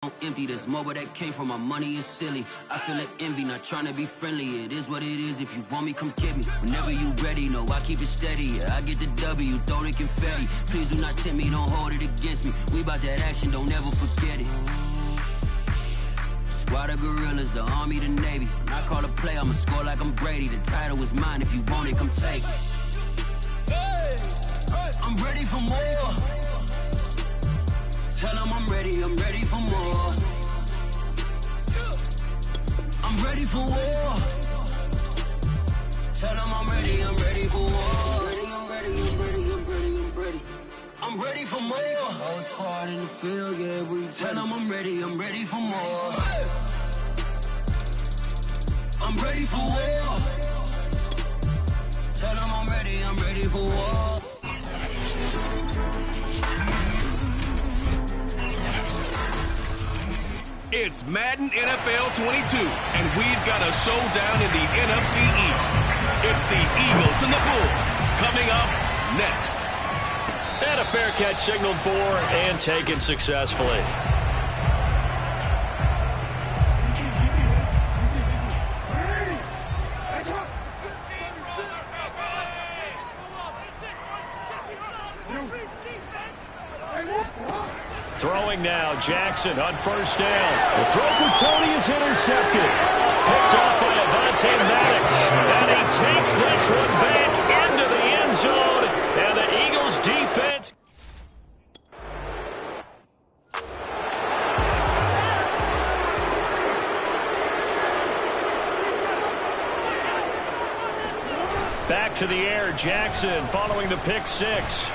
empty. There's more where that came from. My money is silly. I feel like envy, not trying to be friendly. It is what it is. If you want me, come get me. Whenever you ready, no, I keep it steady. Yeah, I get the W, throw the confetti. Please do not tempt me, don't hold it against me. We about that action, don't ever forget it. Squad of gorillas, the army, the navy. When I call a play, I'ma score like I'm Brady. The title is mine. If you want it, come take it. I'm ready for more. Tell them I'm ready for more. I'm ready for war. Tell them I'm ready for war. I'm ready for more. Oh, it's hard in the field, yeah, but you tell them I'm ready for more. I'm ready for war. Tell them I'm ready for war. It's Madden NFL 22, and we've got a showdown in the NFC East. It's the Eagles and the Bulls coming up next. And a fair catch signaled for and taken successfully. Throwing now, Jackson on first down. The throw for Tony is intercepted. Picked off by Avonte Maddox. And he takes this one back into the end zone. And the Eagles defense. Back to the air, Jackson following the pick six.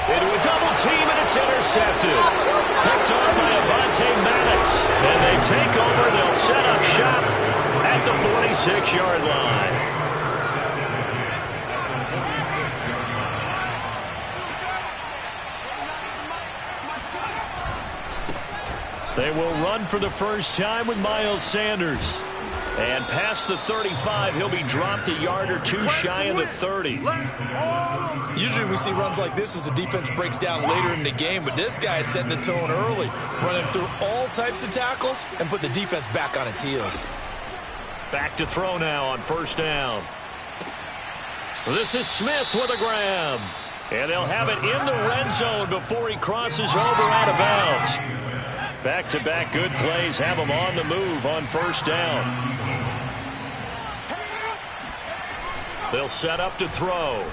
Into a double team, and it's intercepted. Picked off by Avonte Maddox. And they take over. They'll set up shop at the 46-yard line. They will run for the first time with Miles Sanders. And past the 35, he'll be dropped a yard or two shy of the 30. Usually we see runs like this as the defense breaks down later in the game, but this guy is setting the tone early, running through all types of tackles and put the defense back on its heels. Back to throw now on first down. This is Smith with a grab. And they'll have it in the red zone before he crosses over out of bounds. Back-to-back good plays have him on the move on first down. They'll set up to throw.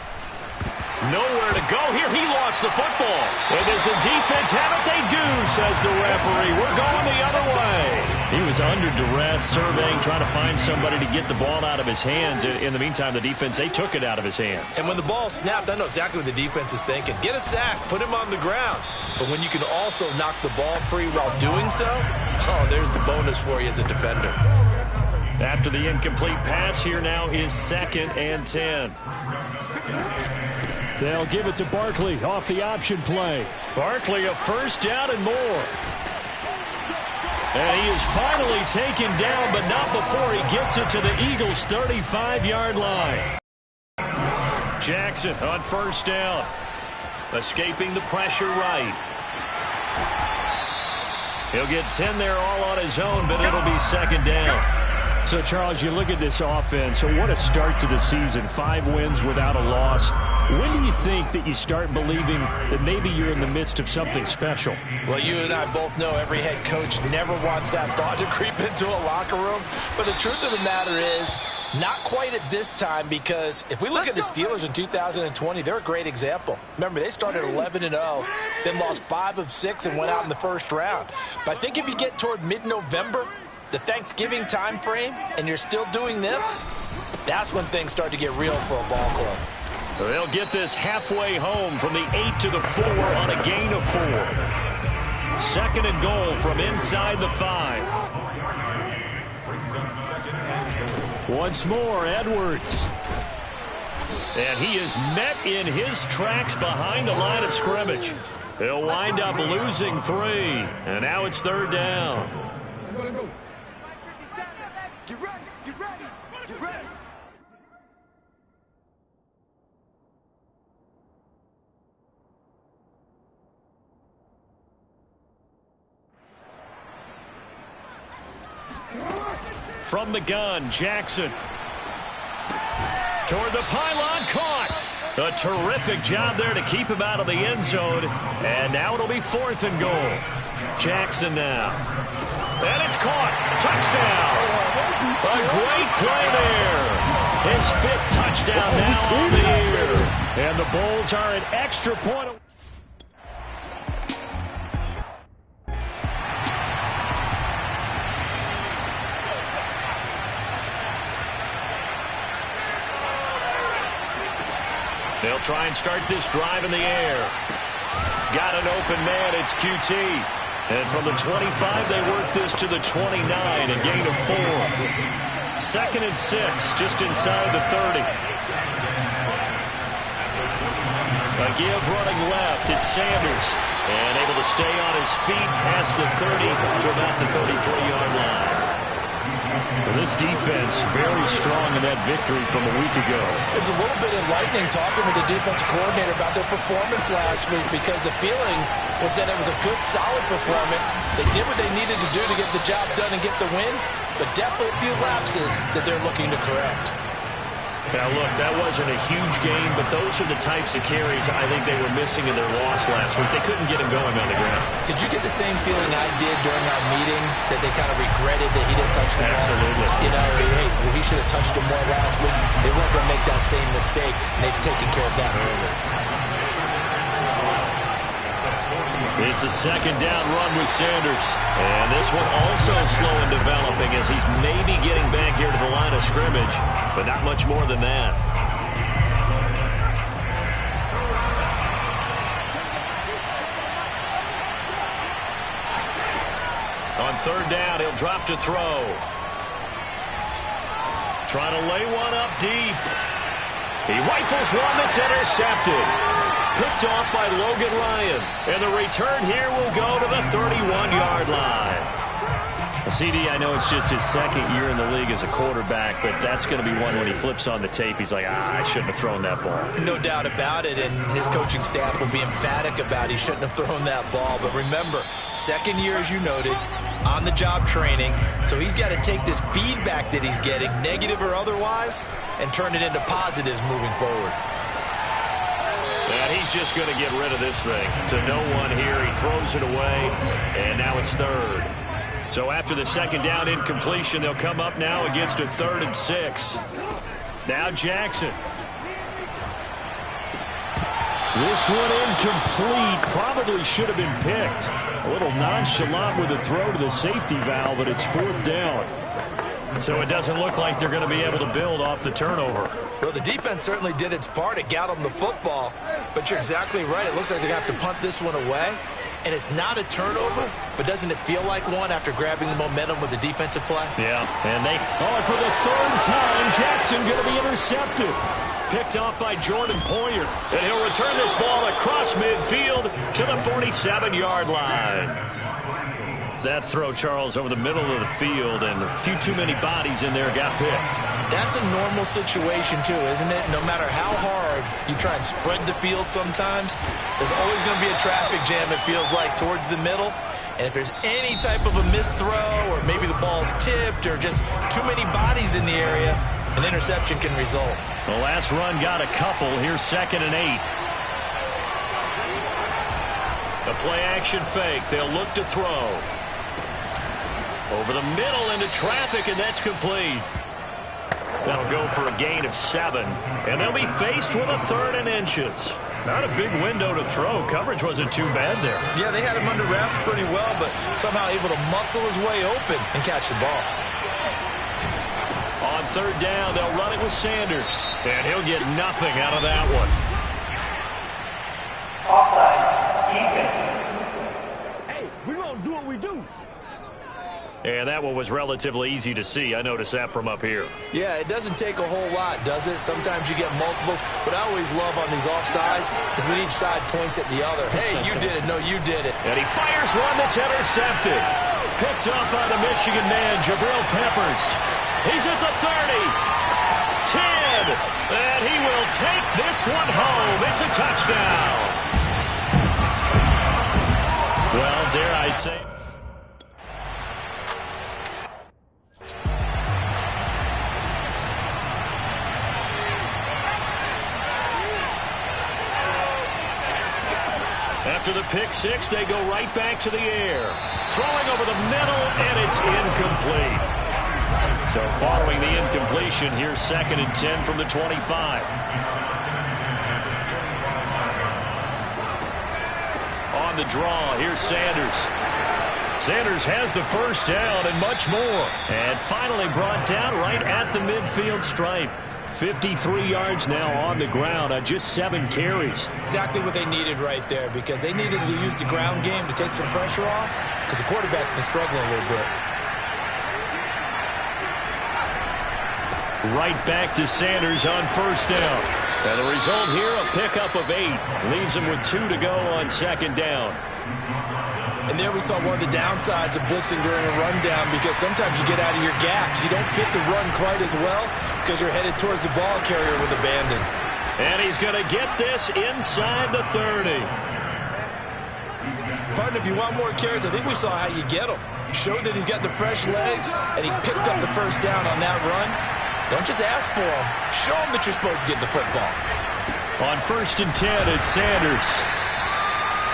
Nowhere to go here. He lost the football. And does the defense have it? They do, says the referee. We're going the other way. He was under duress, surveying, trying to find somebody to get the ball out of his hands. In the meantime, the defense, they took it out of his hands. And when the ball snapped, I know exactly what the defense is thinking. Get a sack, put him on the ground. But when you can also knock the ball free while doing so, oh, there's the bonus for you as a defender. After the incomplete pass, here now is 2nd and 10. They'll give it to Barkley off the option play. Barkley a first down and more. And he is finally taken down, but not before he gets it to the Eagles' 35-yard line. Jackson on first down. Escaping the pressure right. He'll get 10 there all on his own, but it'll be 2nd down. So, Charles, you look at this offense. So what a start to the season. 5 wins without a loss. When do you think that you start believing that maybe you're in the midst of something special? Well, you and I both know every head coach never wants that thought to creep into a locker room. But the truth of the matter is, not quite at this time, because if we look at the Steelers in 2020, they're a great example. Remember, they started 11-0, then lost 5 of 6 and went out in the first round. But I think if you get toward mid-November, the Thanksgiving time frame, and you're still doing this, that's when things start to get real for a ball club. They'll get this halfway home from the 8 to the 4 on a gain of 4. 2nd and goal from inside the 5. Once more, Edwards. And he is met in his tracks behind the line of scrimmage. He'll wind up losing 3. And now it's 3rd down. Get ready, get ready, get ready. From the gun, Jackson. Toward the pylon, caught. A terrific job there to keep him out of the end zone. And now it'll be 4th and goal. Jackson now. And it's caught. Touchdown. A great play there. His 5th touchdown now on the year. And the Bulls are an extra point. They'll try and start this drive in the air. Got an open man. It's QT. And from the 25, they work this to the 29, a gain of 4. 2nd and 6, just inside the 30. A give running left. It's Sanders. And able to stay on his feet past the 30 to about the 33-yard line. Well, this defense very strong in that victory from a week ago. It was a little bit enlightening talking with the defense coordinator about their performance last week because the feeling was that it was a good, solid performance. They did what they needed to do to get the job done and get the win, but definitely a few lapses that they're looking to correct. Now, look, that wasn't a huge game, but those are the types of carries I think they were missing in their loss last week. They couldn't get him going on the ground. Did you get the same feeling I did during our meetings, that they kind of regretted that he didn't touch the ball? Absolutely. You know, hey, well, he should have touched him more last week. They weren't going to make that same mistake, and they've taken care of that early. It's a 2nd down run with Sanders. And this one also slow in developing as he's maybe getting back here to the line of scrimmage, but not much more than that. On 3rd down, he'll drop to throw. Trying to lay one up deep. He rifles one that's intercepted. Picked off by Logan Ryan. And the return here will go to the 31-yard line. CD, I know it's just his 2nd year in the league as a quarterback, but that's going to be one when he flips on the tape, he's like, I shouldn't have thrown that ball. No doubt about it, and his coaching staff will be emphatic about he shouldn't have thrown that ball. But remember, 2nd year, as you noted, on-the-job training, so he's got to take this feedback that he's getting, negative or otherwise, and turn it into positives moving forward. And he's just going to get rid of this thing. To no one here. He throws it away, and now it's 3rd. So after the 2nd down incompletion, they'll come up now against a 3rd and 6. Now Jackson. This one incomplete. Probably should have been picked. A little nonchalant with the throw to the safety valve, but it's 4th down. So it doesn't look like they're going to be able to build off the turnover. Well, the defense certainly did its part. It got them the football. But you're exactly right. It looks like they have to punt this one away. And it's not a turnover, but doesn't it feel like one after grabbing the momentum with the defensive play? Yeah, and they... Oh, for the 3rd time, Jackson going to be intercepted. Picked off by Jordan Poyer. And he'll return this ball across midfield to the 47-yard line. That throw, Charles, over the middle of the field, and a few too many bodies in there got picked. That's a normal situation, too, isn't it? No matter how hard you try and spread the field sometimes, there's always going to be a traffic jam, it feels like, towards the middle. And if there's any type of a missed throw, or maybe the ball's tipped, or just too many bodies in the area, an interception can result. The last run got a couple. Here's 2nd and 8. The play-action fake. They'll look to throw. Over the middle into traffic, and that's complete. That'll go for a gain of 7. And they'll be faced with a 3rd and inches. Not a big window to throw. Coverage wasn't too bad there. Yeah, they had him under wraps pretty well, but somehow able to muscle his way open and catch the ball. On 3rd down, they'll run it with Sanders. And he'll get nothing out of that one. Offside. Defense. Hey, we gonna do what we do. And that one was relatively easy to see. I noticed that from up here. Yeah, it doesn't take a whole lot, does it? Sometimes you get multiples. What I always love on these offsides is when each side points at the other. Hey, you did it. No, you did it. And he fires one that's intercepted. Picked up by the Michigan man, Jabril Peppers. He's at the 30. 10. And he will take this one home. It's a touchdown. Well, dare I say... After the pick six, they go right back to the air. Throwing over the middle, and it's incomplete. So following the incompletion, here's 2nd and 10 from the 25. On the draw, here's Sanders. Sanders has the first down and much more. And finally brought down right at the midfield stripe. 53 yards now on the ground on just 7 carries. Exactly what they needed right there, because they needed to use the ground game to take some pressure off, because the quarterback's been struggling a little bit. Right back to Sanders on first down. And the result here, a pickup of 8. Leaves him with 2 to go on 2nd down. And there we saw one of the downsides of blitzing during a rundown, because sometimes you get out of your gaps. You don't fit the run quite as well because you're headed towards the ball carrier with abandon. And he's going to get this inside the 30. Partner, if you want more carries, I think we saw how you get them. Showed that he's got the fresh legs, and he picked up the first down on that run. Don't just ask for them. Show them that you're supposed to get the football. On 1st and 10, it's Sanders.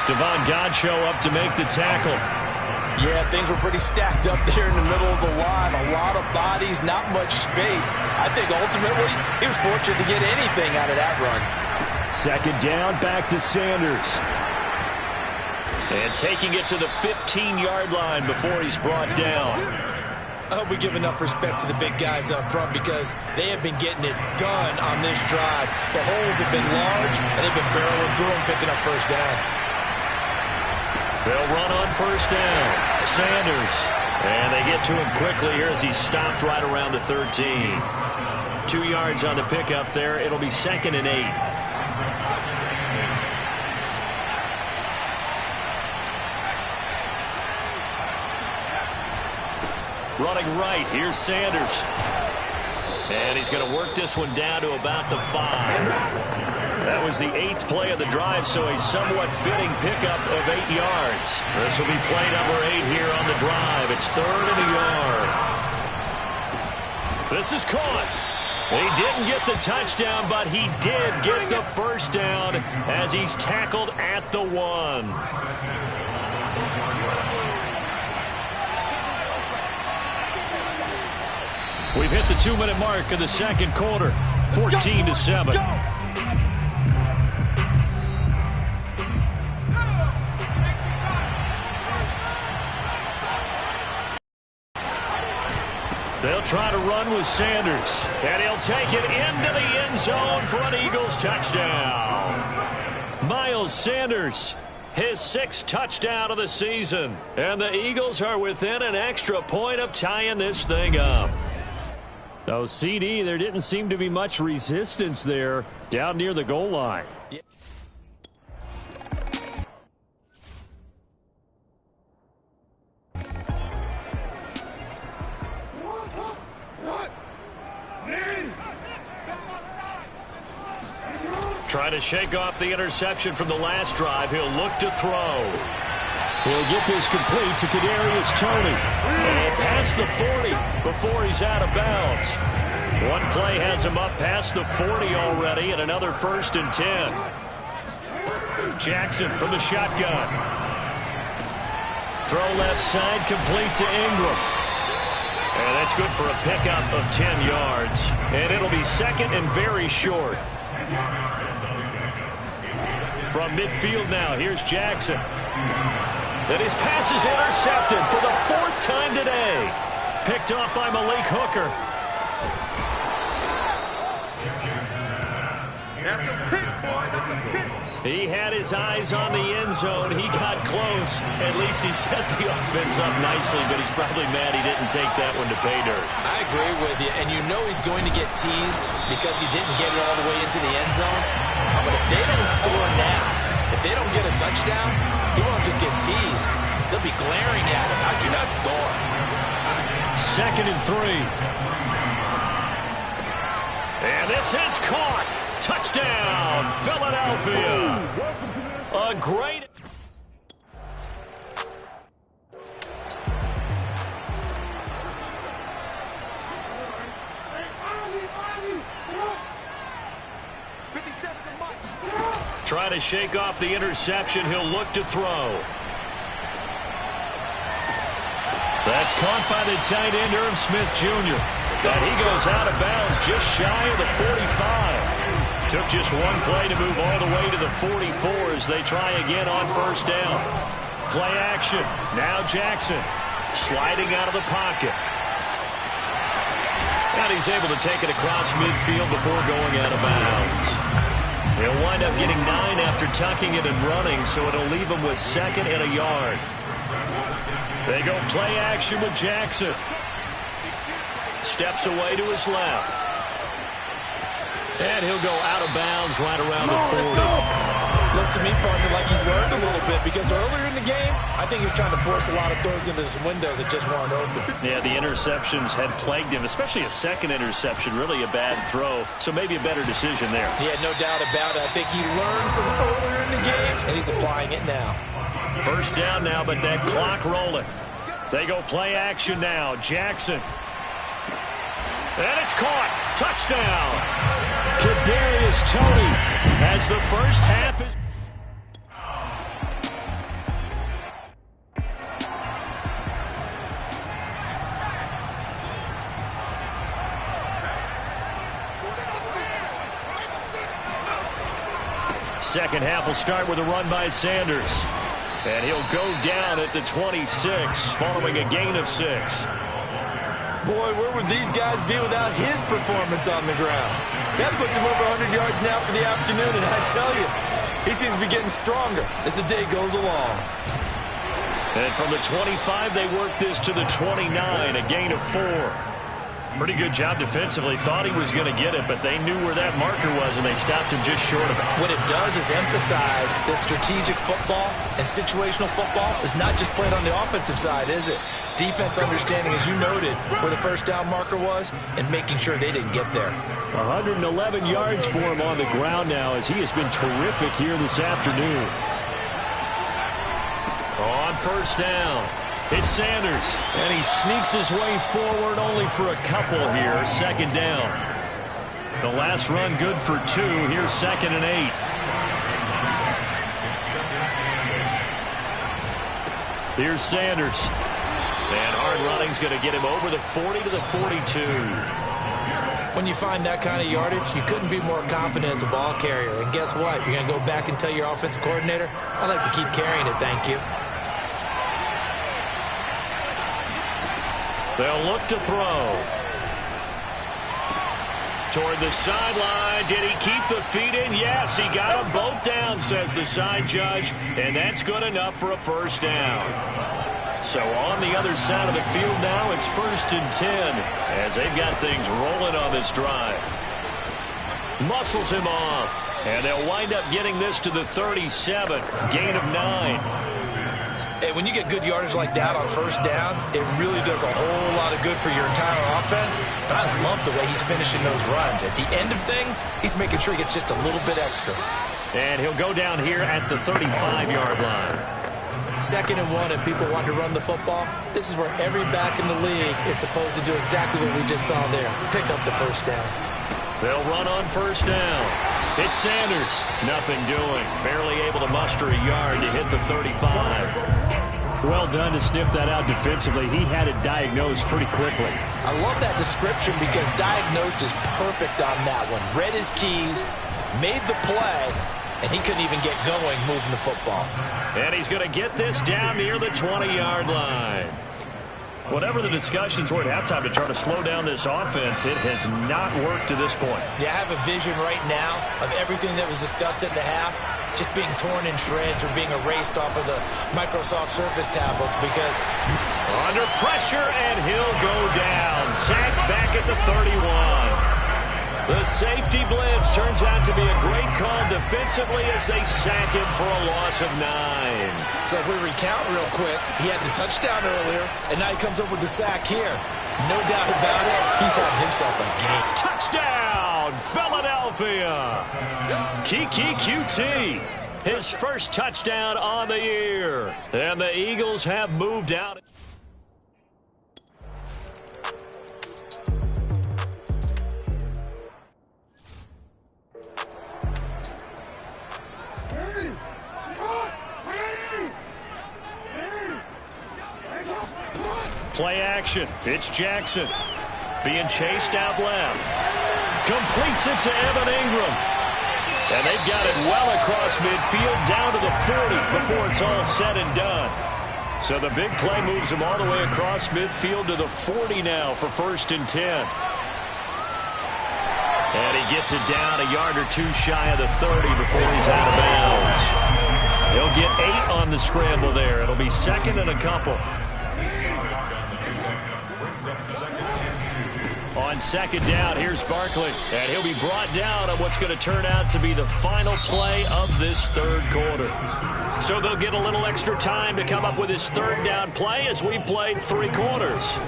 Devon Godchaux up to make the tackle. Yeah, things were pretty stacked up there in the middle of the line. A lot of bodies, not much space. I think ultimately he was fortunate to get anything out of that run. 2nd down, back to Sanders. And taking it to the 15-yard line before he's brought down. I hope we give enough respect to the big guys up front, because they have been getting it done on this drive. The holes have been large, and they've been barreling through them, picking up first downs. They'll run on first down. Sanders. And they get to him quickly here as he's stopped right around the 13. 2 yards on the pickup there. It'll be 2nd and 8. Running right, here's Sanders. And he's going to work this one down to about the 5. That was the 8th play of the drive, so a somewhat fitting pickup of 8 yards. This will be play number 8 here on the drive. It's 3rd and a yard. This is caught. He didn't get the touchdown, but he did get the first down as he's tackled at the 1. We've hit the 2-minute mark of the 2nd quarter. 14-7. They'll try to run with Sanders. And he'll take it into the end zone for an Eagles touchdown. Miles Sanders, his 6th touchdown of the season. And the Eagles are within an extra point of tying this thing up. So, CD, there didn't seem to be much resistance there down near the goal line. Yeah. Trying to shake off the interception from the last drive. He'll look to throw. He'll get this complete to Kadarius Toney. And past the 40 before he's out of bounds. One play has him up past the 40 already, and another 1st and 10. Jackson from the shotgun. Throw left side, complete to Ingram. And that's good for a pickup of 10 yards. And it'll be 2nd and very short. From midfield now, here's Jackson. And his pass is intercepted for the 4th time today. Picked off by Malik Hooker. He had his eyes on the end zone. He got close. At least he set the offense up nicely, but he's probably mad he didn't take that one to pay dirt. I agree with you, and you know he's going to get teased because he didn't get it all the way into the end zone. But if they don't score now, if they don't get a touchdown, he won't just get teased. They'll be glaring at him. How'd you not score? 2nd and 3. And this is caught. Touchdown, Philadelphia. A great... Trying to shake off the interception. He'll look to throw. That's caught by the tight end, Irv Smith Jr. And he goes out of bounds just shy of the 45. Took just one play to move all the way to the 44 as they try again on first down. Play action. Now Jackson sliding out of the pocket. And he's able to take it across midfield before going out of bounds. He'll wind up getting 9 after tucking it and running, so it'll leave him with 2nd and a yard. They go play action with Jackson. Steps away to his left. And he'll go out of bounds right around the 40. Looks to me, partner, like he's learned a little bit because earlier in the game, I think he was trying to force a lot of throws into some windows that just weren't open. Yeah, the interceptions had plagued him, especially a second interception, really a bad throw. So maybe a better decision there. Yeah, no doubt about it. I think he learned from earlier in the game, and he's applying it now. First down now, but that clock rolling. They go play action now. Jackson. And it's caught. Touchdown. Kadarius Toney As the first half is... Second half will start with a run by Sanders. And he'll go down at the 26 following a gain of 6. Boy, where would these guys be without his performance on the ground? That puts him over 100 yards now for the afternoon, and I tell you, he seems to be getting stronger as the day goes along. And from the 25, they work this to the 29, a gain of 4. Pretty good job defensively. Thought he was going to get it, but they knew where that marker was, and they stopped him just short of it. What it does is emphasize that strategic football and situational football is not just played on the offensive side, is it? Defense understanding, as you noted, where the first down marker was and making sure they didn't get there. 111 yards for him on the ground now as he has been terrific here this afternoon. On first down, it's Sanders, and he sneaks his way forward only for a couple here. Second down. The last run good for 2. Here's 2nd and 8. Here's Sanders. And hard running's going to get him over the 40 to the 42. When you find that kind of yardage, you couldn't be more confident as a ball carrier. And guess what? You're going to go back and tell your offensive coordinator, I'd like to keep carrying it, thank you. They'll look to throw. Toward the sideline. Did he keep the feet in? Yes, he got them both down, says the side judge. And that's good enough for a first down. So on the other side of the field now, it's 1st and 10 as they've got things rolling on this drive. Muscles him off, and they'll wind up getting this to the 37, gain of 9. Hey, when you get good yardage like that on first down, it really does a whole lot of good for your entire offense. But I love the way he's finishing those runs. At the end of things, he's making sure he gets just a little bit extra. And he'll go down here at the 35-yard line. 2nd and 1, and people want to run the football. This is where every back in the league is supposed to do exactly what we just saw there. Pick up the first down. They'll run on first down. It's Sanders. Nothing doing. Barely able to muster a yard to hit the 35. Well done to sniff that out defensively. He had it diagnosed pretty quickly. I love that description because diagnosed is perfect on that one. Read his keys, made the play, and he couldn't even get going moving the football. And he's going to get this down near the 20-yard line. Whatever the discussions were at halftime to try to slow down this offense, it has not worked to this point. Yeah, I have a vision right now of everything that was discussed at the half just being torn in shreds or being erased off of the Microsoft Surface tablets because... Under pressure, and he'll go down. Sacked back at the 31. The safety blitz turns out to be a great call defensively as they sack him for a loss of 9. So if we recount real quick, he had the touchdown earlier, and now he comes up with the sack here. No doubt about it, he's had himself a game. Touchdown, Philadelphia! Kiki QT, his first touchdown on the year. And the Eagles have moved out. Play action. It's Jackson. Being chased out left. Completes it to Evan Ingram. And they've got it well across midfield down to the 40 before it's all said and done. So the big play moves him all the way across midfield to the 40 now for 1st and 10. And he gets it down a yard or two shy of the 30 before he's out of bounds. He'll get 8 on the scramble there. It'll be 2nd and a couple. On 2nd down, here's Barkley. And he'll be brought down on what's going to turn out to be the final play of this 3rd quarter. So they'll get a little extra time to come up with his 3rd down play as we've played 3 quarters.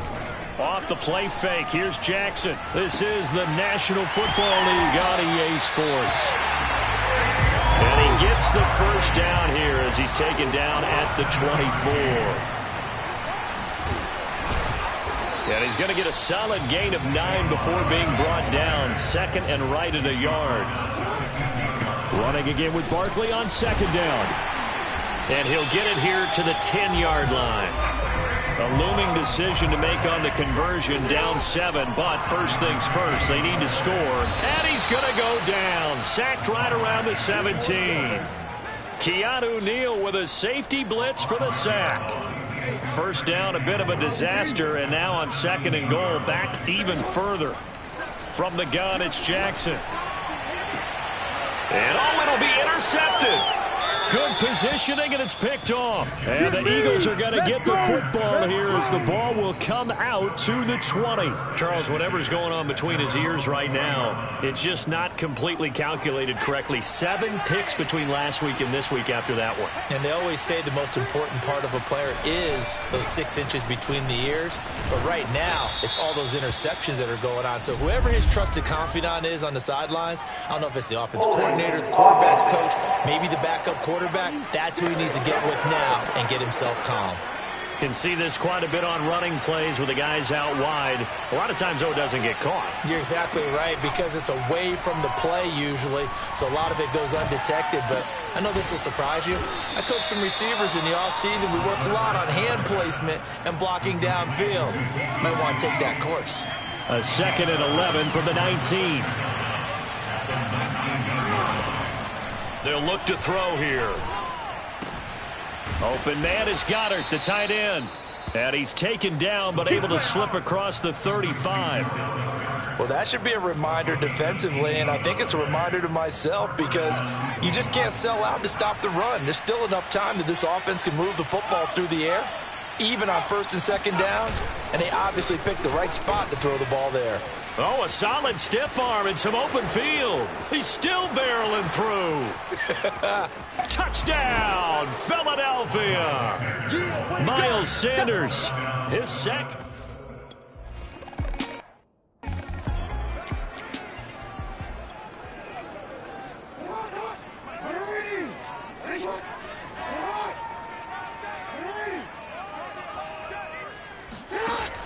Off the play fake, here's Jackson. This is the National Football League on EA Sports. And he gets the 1st down here as he's taken down at the 24. And he's going to get a solid gain of 9 before being brought down. 2nd and right at a yard. Running again with Barkley on 2nd down. And he'll get it here to the 10-yard line. A looming decision to make on the conversion, down 7. But first things first, they need to score. And he's going to go down. Sacked right around the 17. Keanu Neal with a safety blitz for the sack. 1st down, a bit of a disaster, and now on 2nd and goal, back even further. From the gun, it's Jackson. And it'll be intercepted. Good positioning, and it's picked off. And the Eagles are going to get the football here as the ball will come out to the 20. Charles, whatever's going on between his ears right now, it's just not completely calculated correctly. 7 picks between last week and this week after that one. And they always say the most important part of a player is those 6 inches between the ears. But right now, it's all those interceptions that are going on. So whoever his trusted confidant is on the sidelines, I don't know if it's the offense coordinator, the quarterback's coach, maybe the backup quarterback, that's who he needs to get with now and get himself calm. Can see this quite a bit on running plays with the guys out wide. A lot of times, though, it doesn't get caught. You're exactly right, because it's away from the play usually, so a lot of it goes undetected. But I know this will surprise you. I coach some receivers in the offseason. We work a lot on hand placement and blocking downfield. Might want to take that course. A 2nd and 11 from the 19. They'll look to throw here. Open man is Goddard, the tight end. And he's taken down, but able to slip across the 35. Well, that should be a reminder defensively, and I think it's a reminder to myself, because you just can't sell out to stop the run. There's still enough time that this offense can move the football through the air, even on 1st and 2nd downs, and they obviously picked the right spot to throw the ball there. Oh, a solid stiff arm and some open field. He's still barreling through. Touchdown, Philadelphia. Miles Sanders, his second.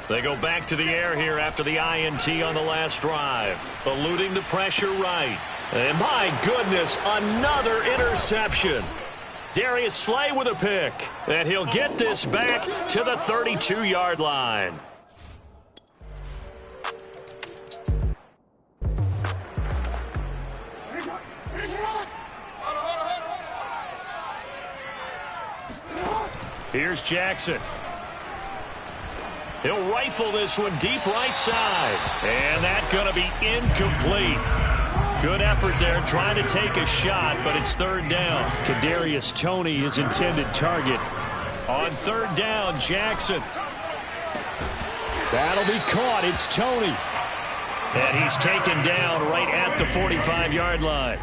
They go back to the air here after the INT on the last drive. Eluding the pressure right. And my goodness, another interception. Darius Slay with a pick. And he'll get this back to the 32-yard line. Here's Jackson. He'll rifle this one deep right side. And that's going to be incomplete. Good effort there trying to take a shot, but it's 3rd down. Kadarius Toney, his intended target. On 3rd down, Jackson. That'll be caught. It's Toney. And he's taken down right at the 45-yard line.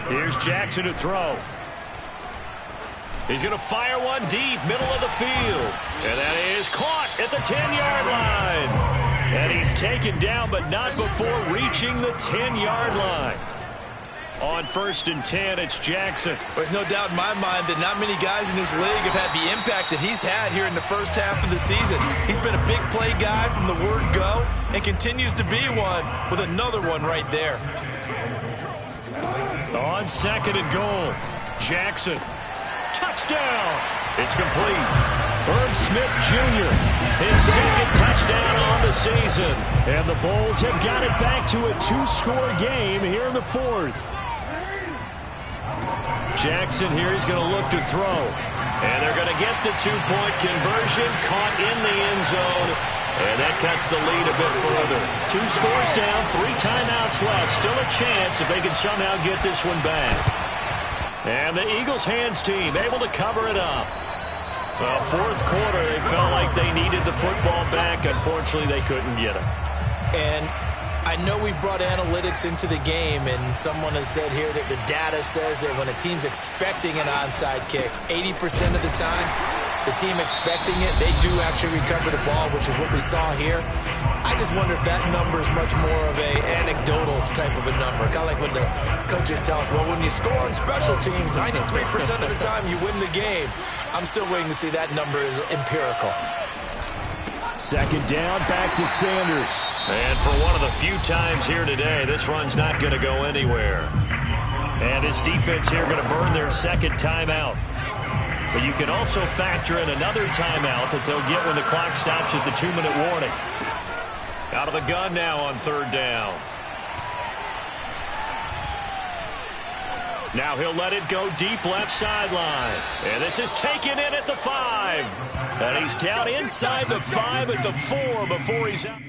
Here's Jackson to throw. He's going to fire one deep, middle of the field. And that is caught at the 10-yard line. And he's taken down, but not before reaching the 10-yard line. On 1st and 10, it's Jackson. There's no doubt in my mind that not many guys in this league have had the impact that he's had here in the first half of the season. He's been a big play guy from the word go and continues to be one with another one right there. On 2nd and goal, Jackson. Touchdown. It's complete. Herb Smith Jr., his second touchdown on the season. And the Bulls have got it back to a 2-score game here in the fourth. Jackson here is going to look to throw. And they're going to get the 2-point conversion, caught in the end zone. And that cuts the lead a bit further. 2 scores down, 3 timeouts left. Still a chance if they can somehow get this one back. And the Eagles hands team able to cover it up. Well, fourth quarter, they felt like they needed the football back. Unfortunately, they couldn't get it. And I know we brought analytics into the game, and someone has said here that the data says that when a team's expecting an onside kick, 80% of the time, the team expecting it, they do actually recover the ball, which is what we saw here. I just wonder if that number is much more of a anecdotal type of a number. Kind of like when the coaches tell us, well, when you score on special teams, 93% of the time you win the game. I'm still waiting to see that number is empirical. Second down, back to Sanders. And for one of the few times here today, this run's not going to go anywhere. And this defense here going to burn their second timeout. But you can also factor in another timeout that they'll get when the clock stops at the 2-minute warning. Out of the gun now on third down. Now he'll let it go deep left sideline. And this is taken in at the 5. And he's down inside the 5 at the 4 before he's out.